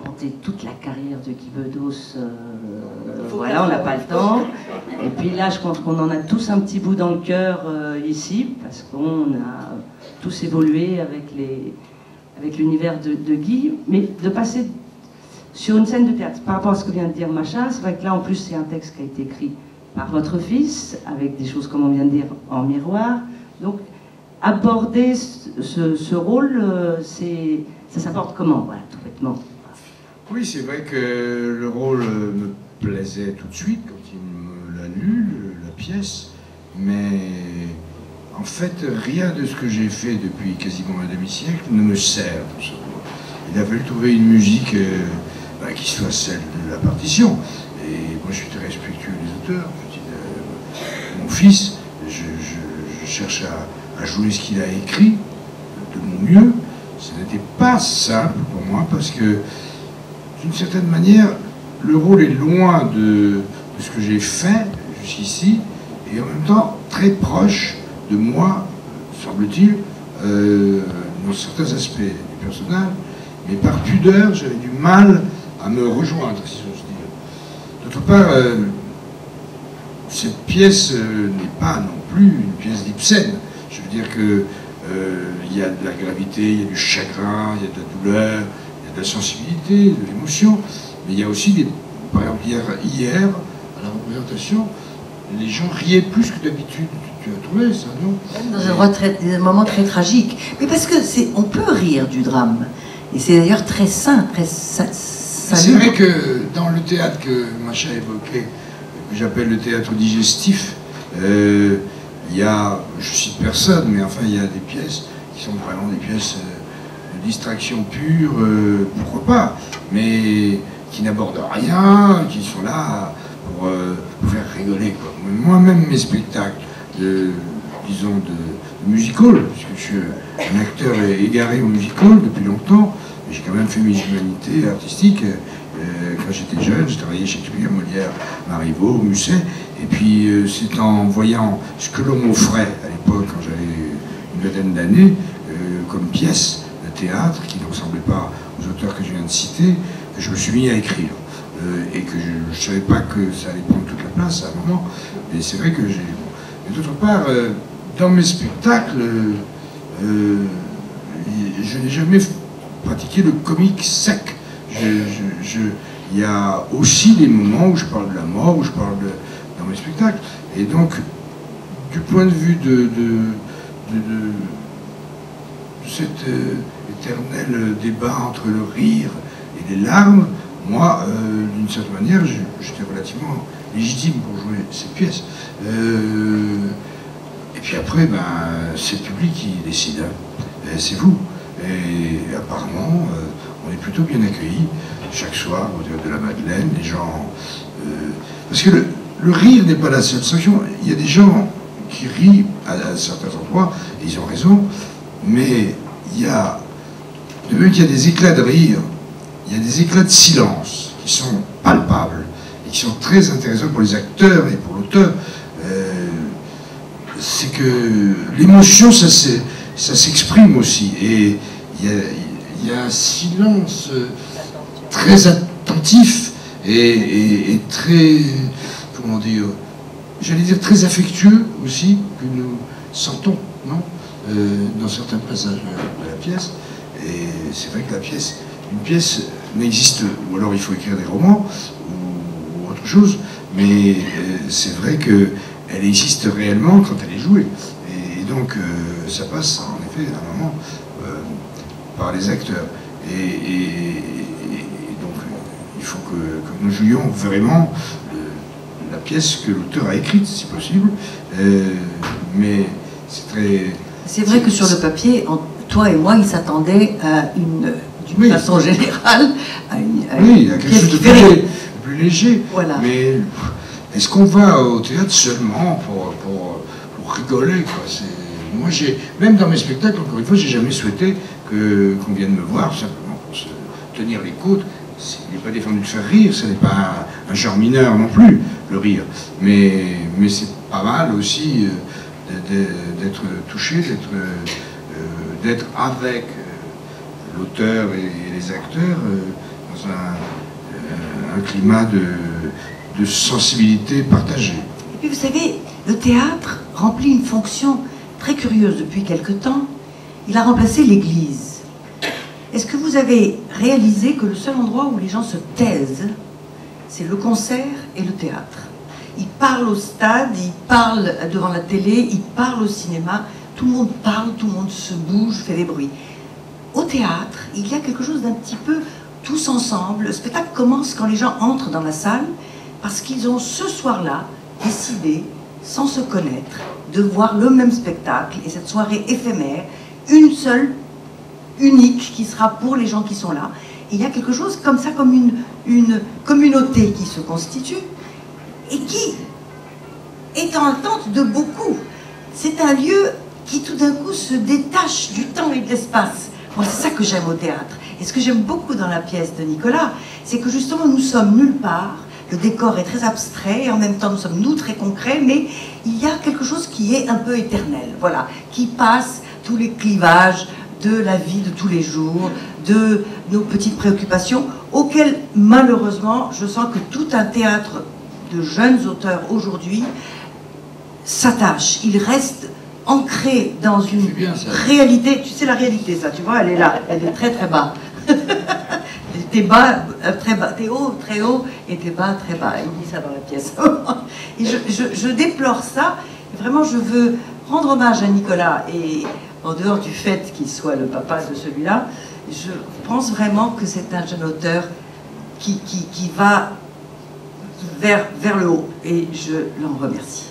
raconter toute la carrière de Guy Bedos. Voilà, on n'a pas le temps. Et puis là, je pense qu'on en a tous un petit bout dans le cœur ici, parce qu'on a tous évolué avec l'univers de Guy. Mais de passer sur une scène de théâtre, par rapport à ce que vient de dire Macha, c'est vrai que là, en plus, c'est un texte qui a été écrit par votre fils, avec des choses, comme on vient de dire, en miroir. Donc, aborder ce rôle, ça s'apporte comment, voilà, tout bêtement. Oui, c'est vrai que le rôle me plaisait tout de suite quand il me l'a lu, la pièce, mais en fait, rien de ce que j'ai fait depuis quasiment un demi-siècle ne me sert pour ce rôle. Il a fallu trouver une musique qui soit celle de la partition. Et moi, je suis très respectueux des auteurs. Mon fils, je cherche à jouer ce qu'il a écrit de mon mieux. Ce n'était pas simple pour moi parce que, d'une certaine manière, le rôle est loin de ce que j'ai fait jusqu'ici et en même temps très proche de moi, semble-t-il, dans certains aspects du personnage. Mais par pudeur, j'avais du mal à me rejoindre, si j'ose dire. D'autre part, cette pièce n'est pas non plus une pièce d'Ibsen. Je veux dire que il y a de la gravité, il y a du chagrin, il y a de la douleur, il y a de la sensibilité, de l'émotion, mais il y a aussi des... Par exemple, hier, à la représentation, les gens riaient plus que d'habitude. Tu as trouvé ça, non? Dans un moment très tragique. Mais parce que on peut rire du drame. Et c'est d'ailleurs très sain, très c'est vrai que dans le théâtre que Macha évoquait, que j'appelle le théâtre digestif, il y a, je cite personne, mais enfin il y a des pièces qui sont vraiment des pièces de distraction pure, pourquoi pas, mais qui n'abordent rien, qui sont là pour faire rigoler, quoi. Moi-même, mes spectacles, disons, de musical, puisque je suis un acteur égaré au musical depuis longtemps, mais j'ai quand même fait mes humanités artistiques. Quand j'étais jeune, j'ai travaillé chez Shakespeare, Molière, Marivaux, Musset, et puis c'est en voyant ce que l'on m'offrait à l'époque, quand j'avais une vingtaine d'années, comme pièce de théâtre, qui ne ressemblait pas aux auteurs que je viens de citer, que je me suis mis à écrire. Et que je ne savais pas que ça allait prendre toute la place à un moment, mais c'est vrai que j'ai... Mais d'autre part, dans mes spectacles, je n'ai jamais pratiqué le comique sec. Il y a aussi des moments où je parle de la mort, où je parle dans mes spectacles. Et donc, du point de vue de cet éternel débat entre le rire et les larmes, moi, d'une certaine manière, j'étais relativement légitime pour jouer cette pièce. Et puis après, c'est le public qui décide. Hein. C'est vous. Et apparemment, on est plutôt bien accueillis chaque soir au théâtre de la Madeleine. Les gens... parce que le rire n'est pas la seule sanction. Il y a des gens qui rient à certains endroits, et ils ont raison, mais il y a... De même qu'il y a des éclats de rire, il y a des éclats de silence qui sont palpables et qui sont très intéressants pour les acteurs et pour l'auteur. C'est que l'émotion, ça s'exprime aussi. Et il y a un silence très attentif et très, comment dire, j'allais dire très affectueux aussi, que nous sentons, non, dans certains passages de la pièce. Et c'est vrai que une pièce n'existe, ou alors il faut écrire des romans, ou autre chose, mais c'est vrai qu'elle existe réellement quand elle est jouée. Et donc ça passe en effet à un moment par les acteurs. Et donc il faut que nous jouions vraiment la pièce que l'auteur a écrite, si possible. Mais c'est très... C'est vrai que sur le papier, toi et moi, ils s'attendaient à d'une façon générale, à quelque chose de plus léger. Voilà. Mais est-ce qu'on va au théâtre seulement pour rigoler, quoi? Moi, même dans mes spectacles, encore une fois, j'ai jamais souhaité qu'on vienne me voir simplement pour se tenir les côtes. Il n'est pas défendu de faire rire, ce n'est pas un genre mineur non plus, le rire. Mais c'est pas mal aussi d'être touché, d'être avec l'auteur et les acteurs dans un climat de sensibilité partagée. Et puis vous savez, le théâtre remplit une fonction très curieuse depuis quelque temps. Il a remplacé l'église. Est-ce que vous avez réalisé que le seul endroit où les gens se taisent, c'est le concert et le théâtre? Ils parlent au stade, ils parlent devant la télé, ils parlent au cinéma. Tout le monde parle, tout le monde se bouge, fait des bruits. Au théâtre, il y a quelque chose d'un petit peu tous ensemble. Le spectacle commence quand les gens entrent dans la salle parce qu'ils ont ce soir-là décidé, sans se connaître, de voir le même spectacle et cette soirée éphémère, une seule, unique, qui sera pour les gens qui sont là. Et il y a quelque chose comme ça, comme une communauté qui se constitue et qui est en attente de beaucoup. C'est un lieu qui tout d'un coup se détache du temps et de l'espace. Moi, c'est ça que j'aime au théâtre. Et ce que j'aime beaucoup dans la pièce de Nicolas, c'est que justement nous sommes nulle part, le décor est très abstrait, et en même temps nous sommes nous très concrets, mais il y a quelque chose qui est un peu éternel, voilà, qui passe tous les clivages de la vie de tous les jours, de nos petites préoccupations, auxquelles malheureusement je sens que tout un théâtre de jeunes auteurs aujourd'hui s'attache. Il reste ancré dans une réalité. Tu sais, la réalité, ça, tu vois, elle est là, elle est très très bas. T'es bas, très bas, t'es haut, très haut, et t'es bas, très bas. Il dit ça dans la pièce. Et je déplore ça. Et vraiment, je veux rendre hommage à Nicolas, et en dehors du fait qu'il soit le papa de celui-là, je pense vraiment que c'est un jeune auteur qui va vers le haut, et je l'en remercie.